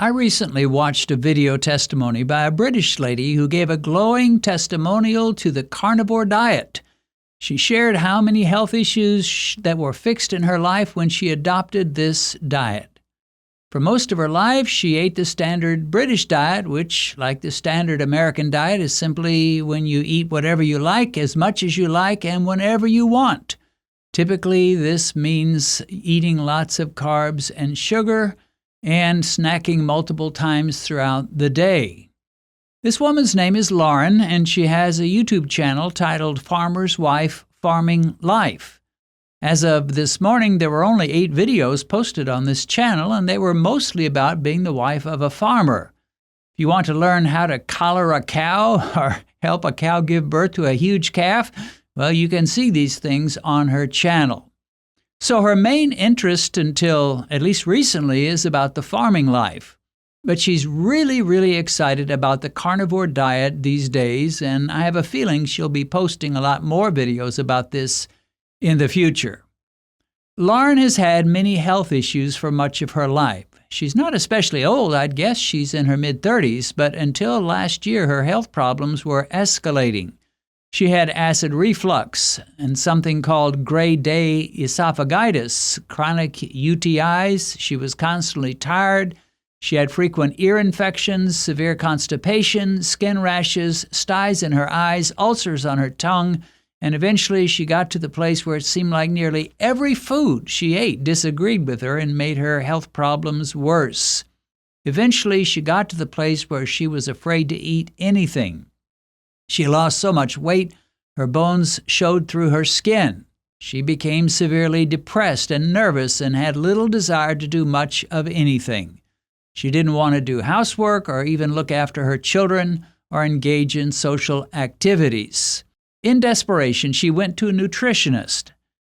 I recently watched a video testimony by a British lady who gave a glowing testimonial to the carnivore diet. She shared how many health issues that were fixed in her life when she adopted this diet. For most of her life, she ate the standard British diet, which, like the standard American diet, is simply when you eat whatever you like, as much as you like, and whenever you want. Typically, this means eating lots of carbs and sugar, and snacking multiple times throughout the day. This woman's name is Lauren, and she has a YouTube channel titled Farmer's Wife Farming Life. As of this morning, there were only 8 videos posted on this channel, and they were mostly about being the wife of a farmer. If you want to learn how to collar a cow or help a cow give birth to a huge calf, well, you can see these things on her channel. So her main interest until at least recently is about the farming life. But she's really excited about the carnivore diet these days, and I have a feeling she'll be posting a lot more videos about this in the future. Lauren has had many health issues for much of her life. She's not especially old, I'd guess she's in her mid-30s, but until last year her health problems were escalating. She had acid reflux and something called grade A esophagitis, chronic UTIs. She was constantly tired. She had frequent ear infections, severe constipation, skin rashes, styes in her eyes, ulcers on her tongue, and eventually she got to the place where it seemed like nearly every food she ate disagreed with her and made her health problems worse. Eventually she got to the place where she was afraid to eat anything. She lost so much weight, her bones showed through her skin. She became severely depressed and nervous and had little desire to do much of anything. She didn't want to do housework or even look after her children or engage in social activities. In desperation, she went to a nutritionist,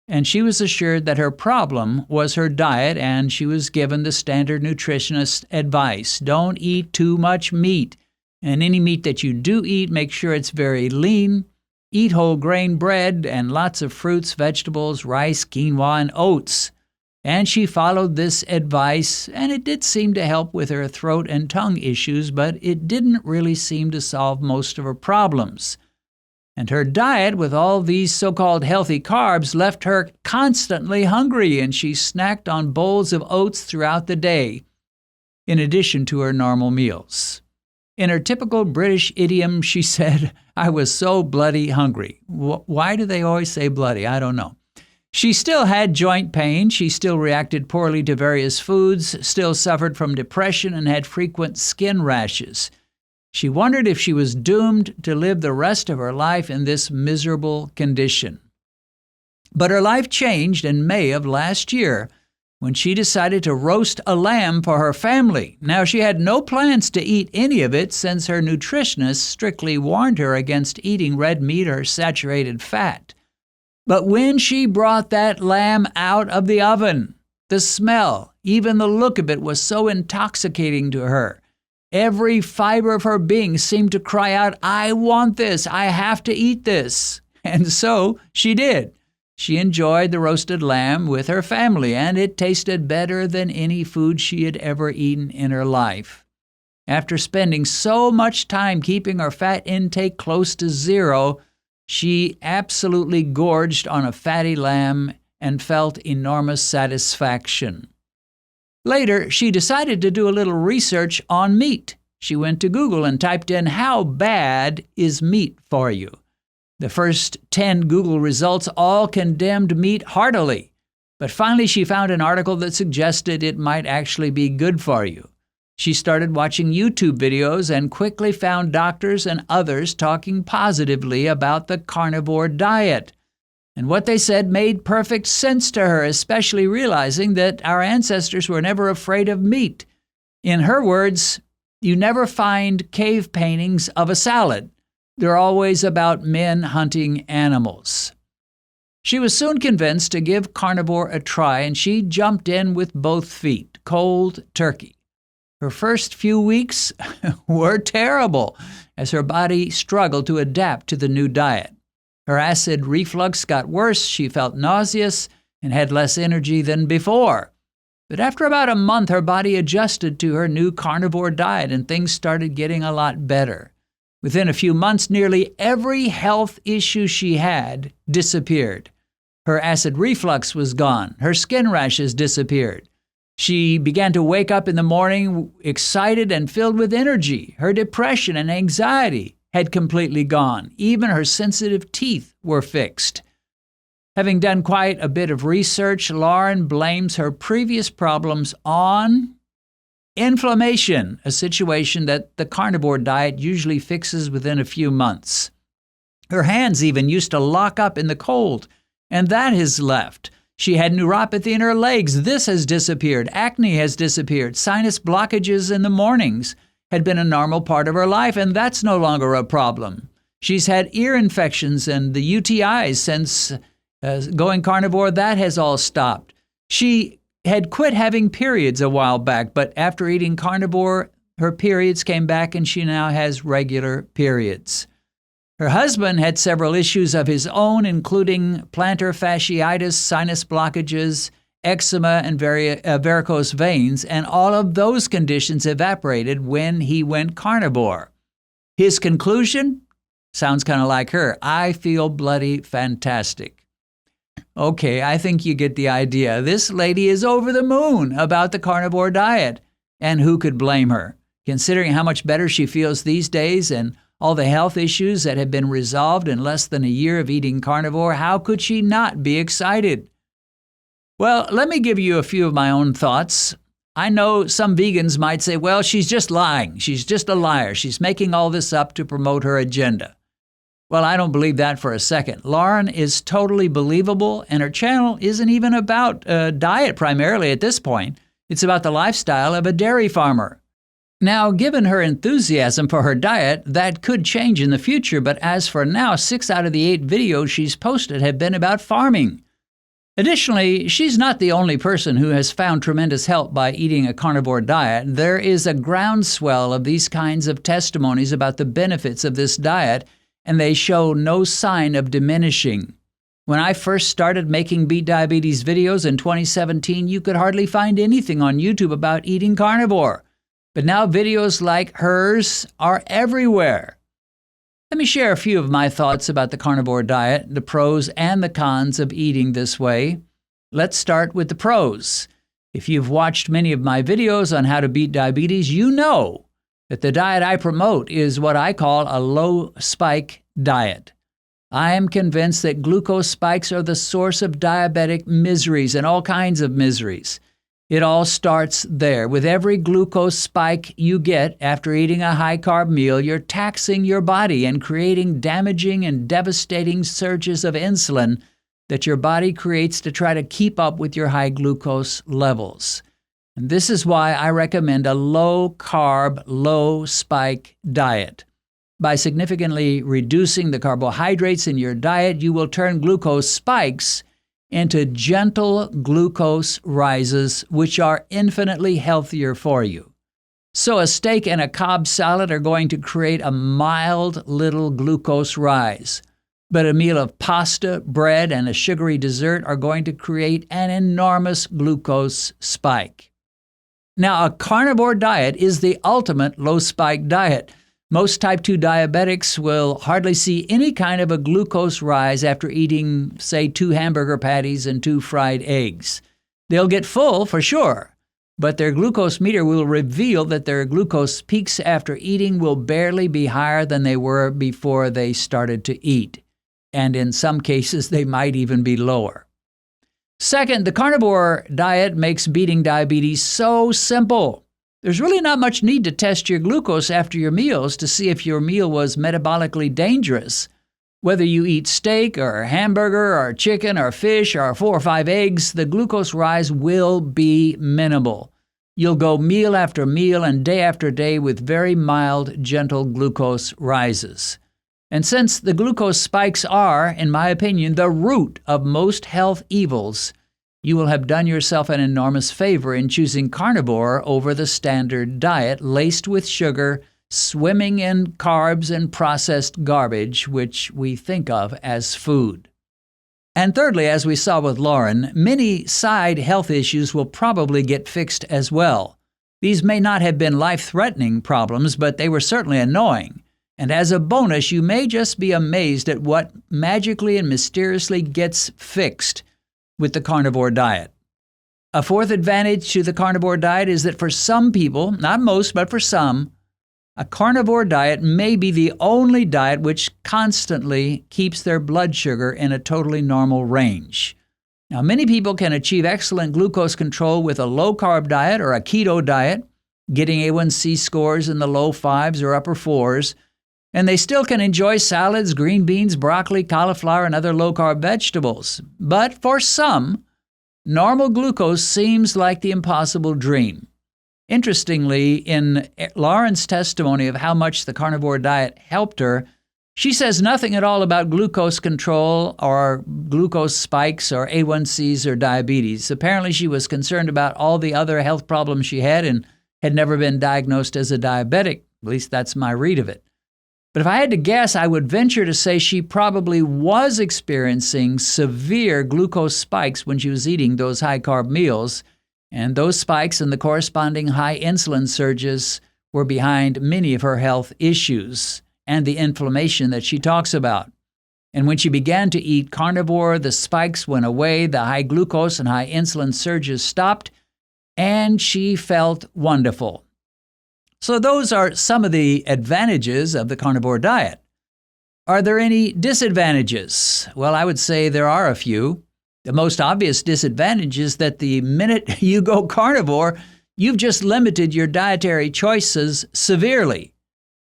and she was assured that her problem was her diet, and she was given the standard nutritionist advice: don't eat too much meat. And any meat that you do eat, make sure it's very lean. Eat whole grain bread and lots of fruits, vegetables, rice, quinoa, and oats. And she followed this advice, and it did seem to help with her throat and tongue issues, but it didn't really seem to solve most of her problems. And her diet with all these so-called healthy carbs left her constantly hungry, and she snacked on bowls of oats throughout the day, in addition to her normal meals. In her typical British idiom, she said, "I was so bloody hungry." Why do they always say bloody? I don't know. She still had joint pain. She still reacted poorly to various foods, still suffered from depression, and had frequent skin rashes. She wondered if she was doomed to live the rest of her life in this miserable condition. But her life changed in May of last year when she decided to roast a lamb for her family. Now, she had no plans to eat any of it since her nutritionist strictly warned her against eating red meat or saturated fat. But when she brought that lamb out of the oven, the smell, even the look of it was so intoxicating to her. Every fiber of her being seemed to cry out, "I want this, I have to eat this." And so she did. She enjoyed the roasted lamb with her family, and it tasted better than any food she had ever eaten in her life. After spending so much time keeping her fat intake close to zero, she absolutely gorged on a fatty lamb and felt enormous satisfaction. Later, she decided to do a little research on meat. She went to Google and typed in, "How bad is meat for you?" The first 10 Google results all condemned meat heartily. But finally, she found an article that suggested it might actually be good for you. She started watching YouTube videos and quickly found doctors and others talking positively about the carnivore diet. And what they said made perfect sense to her, especially realizing that our ancestors were never afraid of meat. In her words, you never find cave paintings of a salad. They're always about men hunting animals. She was soon convinced to give carnivore a try, and she jumped in with both feet, cold turkey. Her first few weeks were terrible as her body struggled to adapt to the new diet. Her acid reflux got worse, she felt nauseous, and had less energy than before. But after about a month, her body adjusted to her new carnivore diet and things started getting a lot better. Within a few months, nearly every health issue she had disappeared. Her acid reflux was gone. Her skin rashes disappeared. She began to wake up in the morning excited and filled with energy. Her depression and anxiety had completely gone. Even her sensitive teeth were fixed. Having done quite a bit of research, Lauren blames her previous problems on inflammation, a situation that the carnivore diet usually fixes within a few months. Her hands even used to lock up in the cold, and that has left. She had neuropathy in her legs. This has disappeared. Acne has disappeared. Sinus blockages in the mornings had been a normal part of her life, and that's no longer a problem. She's had ear infections and the UTIs since going carnivore. That has all stopped. She had quit having periods a while back, but after eating carnivore, her periods came back and she now has regular periods. Her husband had several issues of his own, including plantar fasciitis, sinus blockages, eczema, and varicose veins, and all of those conditions evaporated when he went carnivore. His conclusion? Sounds kind of like her. I feel bloody fantastic. Okay, I think you get the idea. This lady is over the moon about the carnivore diet, and who could blame her? Considering how much better she feels these days and all the health issues that have been resolved in less than a year of eating carnivore, how could she not be excited? Well, let me give you a few of my own thoughts. I know some vegans might say, well, she's just lying. She's just a liar. She's making all this up to promote her agenda. Well, I don't believe that for a second. Lauren is totally believable, and her channel isn't even about diet primarily at this point. It's about the lifestyle of a dairy farmer. Now, given her enthusiasm for her diet, that could change in the future, but as for now, 6 out of the 8 videos she's posted have been about farming. Additionally, she's not the only person who has found tremendous help by eating a carnivore diet. There is a groundswell of these kinds of testimonies about the benefits of this diet, and they show no sign of diminishing. When I first started making Beat Diabetes videos in 2017, you could hardly find anything on YouTube about eating carnivore. But now videos like hers are everywhere. Let me share a few of my thoughts about the carnivore diet, the pros and the cons of eating this way. Let's start with the pros. If you've watched many of my videos on how to beat diabetes, you know that the diet I promote is what I call a low-spike diet. I am convinced that glucose spikes are the source of diabetic miseries and all kinds of miseries. It all starts there. With every glucose spike you get after eating a high-carb meal, you're taxing your body and creating damaging and devastating surges of insulin that your body creates to try to keep up with your high glucose levels. And this is why I recommend a low-carb, low-spike diet. By significantly reducing the carbohydrates in your diet, you will turn glucose spikes into gentle glucose rises, which are infinitely healthier for you. So a steak and a Cobb salad are going to create a mild little glucose rise, but a meal of pasta, bread, and a sugary dessert are going to create an enormous glucose spike. Now, a carnivore diet is the ultimate low-spike diet. Most type 2 diabetics will hardly see any kind of a glucose rise after eating, say, 2 hamburger patties and 2 fried eggs. They'll get full for sure, but their glucose meter will reveal that their glucose peaks after eating will barely be higher than they were before they started to eat. And in some cases, they might even be lower. Second, the carnivore diet makes beating diabetes so simple. There's really not much need to test your glucose after your meals to see if your meal was metabolically dangerous. Whether you eat steak or hamburger or chicken or fish or 4 or 5 eggs, the glucose rise will be minimal. You'll go meal after meal and day after day with very mild, gentle glucose rises. And since the glucose spikes are, in my opinion, the root of most health evils, you will have done yourself an enormous favor in choosing carnivore over the standard diet laced with sugar, swimming in carbs and processed garbage, which we think of as food. And thirdly, as we saw with Lauren, many side health issues will probably get fixed as well. These may not have been life-threatening problems, but they were certainly annoying. And as a bonus, you may just be amazed at what magically and mysteriously gets fixed with the carnivore diet. A fourth advantage to the carnivore diet is that for some people, not most, but for some, a carnivore diet may be the only diet which constantly keeps their blood sugar in a totally normal range. Now, many people can achieve excellent glucose control with a low-carb diet or a keto diet, getting A1C scores in the low 5s or upper 4s, and they still can enjoy salads, green beans, broccoli, cauliflower, and other low-carb vegetables. But for some, normal glucose seems like the impossible dream. Interestingly, in Lauren's testimony of how much the carnivore diet helped her, she says nothing at all about glucose control or glucose spikes or A1Cs or diabetes. Apparently, she was concerned about all the other health problems she had and had never been diagnosed as a diabetic. At least that's my read of it. But if I had to guess, I would venture to say she probably was experiencing severe glucose spikes when she was eating those high-carb meals, and those spikes and the corresponding high insulin surges were behind many of her health issues and the inflammation that she talks about. And when she began to eat carnivore, the spikes went away, the high glucose and high insulin surges stopped, and she felt wonderful. So those are some of the advantages of the carnivore diet. Are there any disadvantages? Well, I would say there are a few. The most obvious disadvantage is that the minute you go carnivore, you've just limited your dietary choices severely.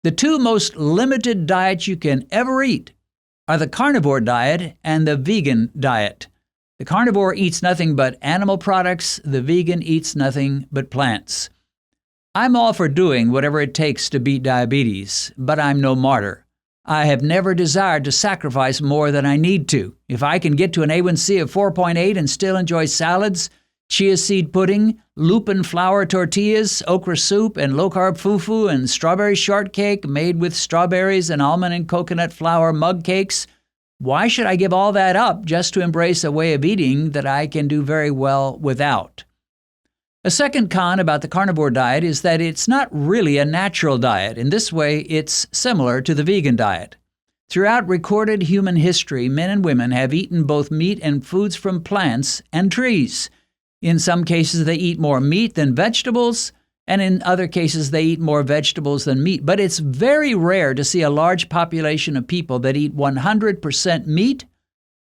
The two most limited diets you can ever eat are the carnivore diet and the vegan diet. The carnivore eats nothing but animal products. The vegan eats nothing but plants. I'm all for doing whatever it takes to beat diabetes, but I'm no martyr. I have never desired to sacrifice more than I need to. If I can get to an A1C of 4.8 and still enjoy salads, chia seed pudding, lupin flour tortillas, okra soup, and low-carb fufu, and strawberry shortcake made with strawberries and almond and coconut flour mug cakes, why should I give all that up just to embrace a way of eating that I can do very well without? A second con about the carnivore diet is that it's not really a natural diet. In this way, it's similar to the vegan diet. Throughout recorded human history, men and women have eaten both meat and foods from plants and trees. In some cases, they eat more meat than vegetables, and in other cases, they eat more vegetables than meat. But it's very rare to see a large population of people that eat 100% meat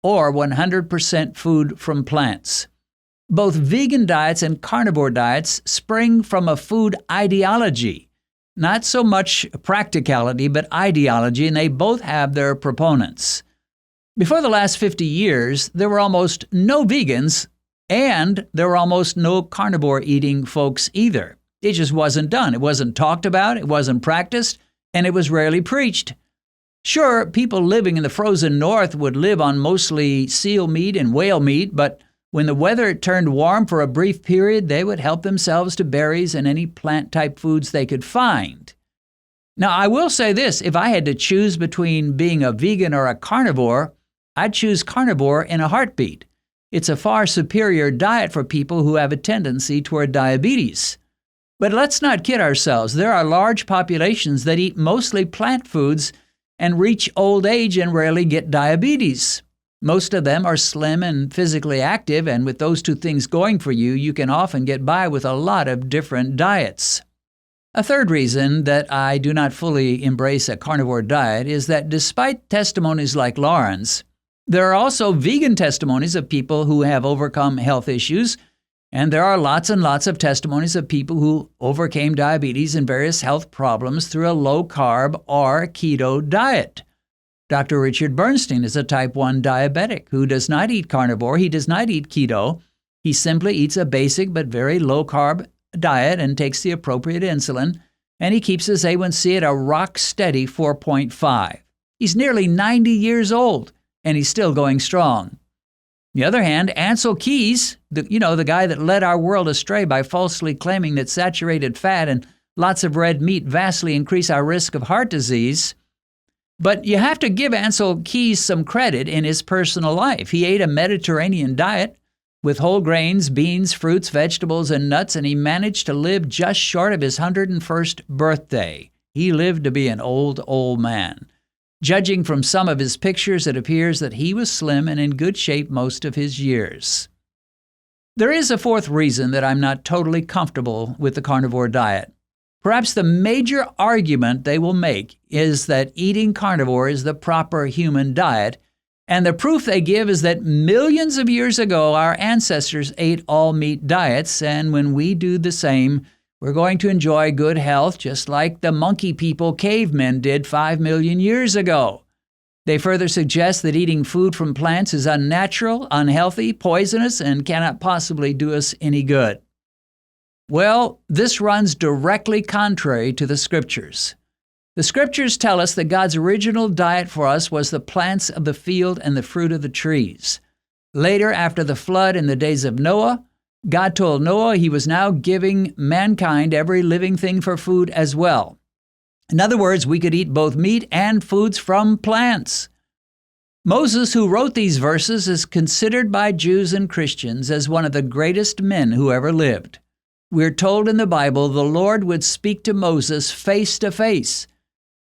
or 100% food from plants. Both vegan diets and carnivore diets spring from a food ideology. Not so much practicality, but ideology, and they both have their proponents. Before the last 50 years, there were almost no vegans, and there were almost no carnivore-eating folks either. It just wasn't done. It wasn't talked about, it wasn't practiced, and it was rarely preached. Sure, people living in the frozen north would live on mostly seal meat and whale meat, but when the weather turned warm for a brief period, they would help themselves to berries and any plant-type foods they could find. Now, I will say this, if I had to choose between being a vegan or a carnivore, I'd choose carnivore in a heartbeat. It's a far superior diet for people who have a tendency toward diabetes. But let's not kid ourselves. There are large populations that eat mostly plant foods and reach old age and rarely get diabetes. Most of them are slim and physically active, and with those two things going for you, you can often get by with a lot of different diets. A third reason that I do not fully embrace a carnivore diet is that despite testimonies like Lauren's, there are also vegan testimonies of people who have overcome health issues, and there are lots and lots of testimonies of people who overcame diabetes and various health problems through a low-carb or keto diet. Dr. Richard Bernstein is a type 1 diabetic who does not eat carnivore. He does not eat keto. He simply eats a basic but very low-carb diet and takes the appropriate insulin, and he keeps his A1C at a rock-steady 4.5. He's nearly 90 years old, and he's still going strong. On the other hand, Ansel Keys, the guy that led our world astray by falsely claiming that saturated fat and lots of red meat vastly increase our risk of heart disease, But you have to give Ansel Keys some credit in his personal life. He ate a Mediterranean diet with whole grains, beans, fruits, vegetables, and nuts, and he managed to live just short of his 101st birthday. He lived to be an old man. Judging from some of his pictures, it appears that he was slim and in good shape most of his years. There is a fourth reason that I'm not totally comfortable with the carnivore diet. Perhaps the major argument they will make is that eating carnivore is the proper human diet, and the proof they give is that millions of years ago our ancestors ate all-meat diets, and when we do the same, we're going to enjoy good health just like the monkey people cavemen did 5 million years ago. They further suggest that eating food from plants is unnatural, unhealthy, poisonous, and cannot possibly do us any good. Well, this runs directly contrary to the Scriptures. The Scriptures tell us that God's original diet for us was the plants of the field and the fruit of the trees. Later, after the flood in the days of Noah, God told Noah he was now giving mankind every living thing for food as well. In other words, we could eat both meat and foods from plants. Moses, who wrote these verses, is considered by Jews and Christians as one of the greatest men who ever lived. We're told in the Bible the Lord would speak to Moses face to face,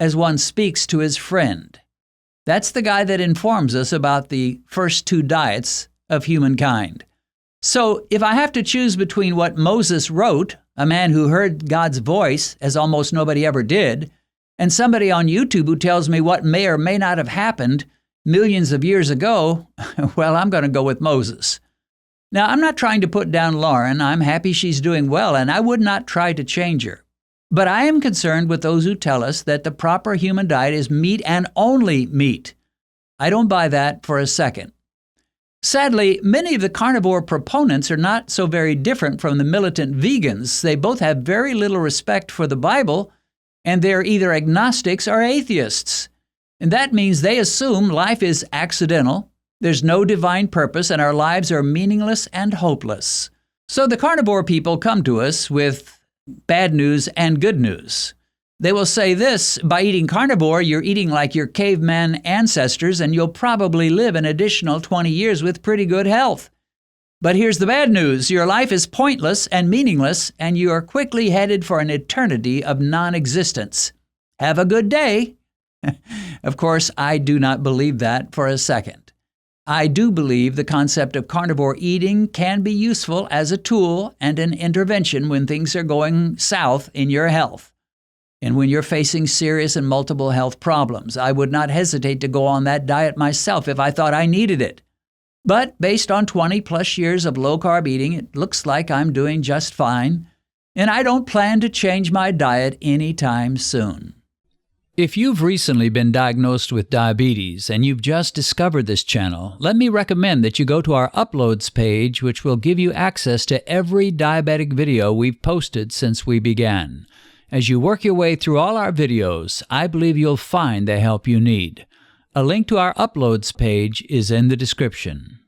as one speaks to his friend. That's the guy that informs us about the first two diets of humankind. So if I have to choose between what Moses wrote, a man who heard God's voice, as almost nobody ever did, and somebody on YouTube who tells me what may or may not have happened millions of years ago, well, I'm going to go with Moses. Now, I'm not trying to put down Lauren. I'm happy she's doing well, and I would not try to change her. But I am concerned with those who tell us that the proper human diet is meat and only meat. I don't buy that for a second. Sadly, many of the carnivore proponents are not so very different from the militant vegans. They both have very little respect for the Bible, and they're either agnostics or atheists. And that means they assume life is accidental, there's no divine purpose, and our lives are meaningless and hopeless. So the carnivore people come to us with bad news and good news. They will say this: by eating carnivore, you're eating like your caveman ancestors, and you'll probably live an additional 20 years with pretty good health. But here's the bad news: your life is pointless and meaningless, and you are quickly headed for an eternity of non-existence. Have a good day. Of course, I do not believe that for a second. I do believe the concept of carnivore eating can be useful as a tool and an intervention when things are going south in your health and when you're facing serious and multiple health problems. I would not hesitate to go on that diet myself if I thought I needed it. But based on 20 plus years of low-carb eating, it looks like I'm doing just fine, and I don't plan to change my diet anytime soon. If you've recently been diagnosed with diabetes and you've just discovered this channel, let me recommend that you go to our Uploads page, which will give you access to every diabetic video we've posted since we began. As you work your way through all our videos, I believe you'll find the help you need. A link to our Uploads page is in the description.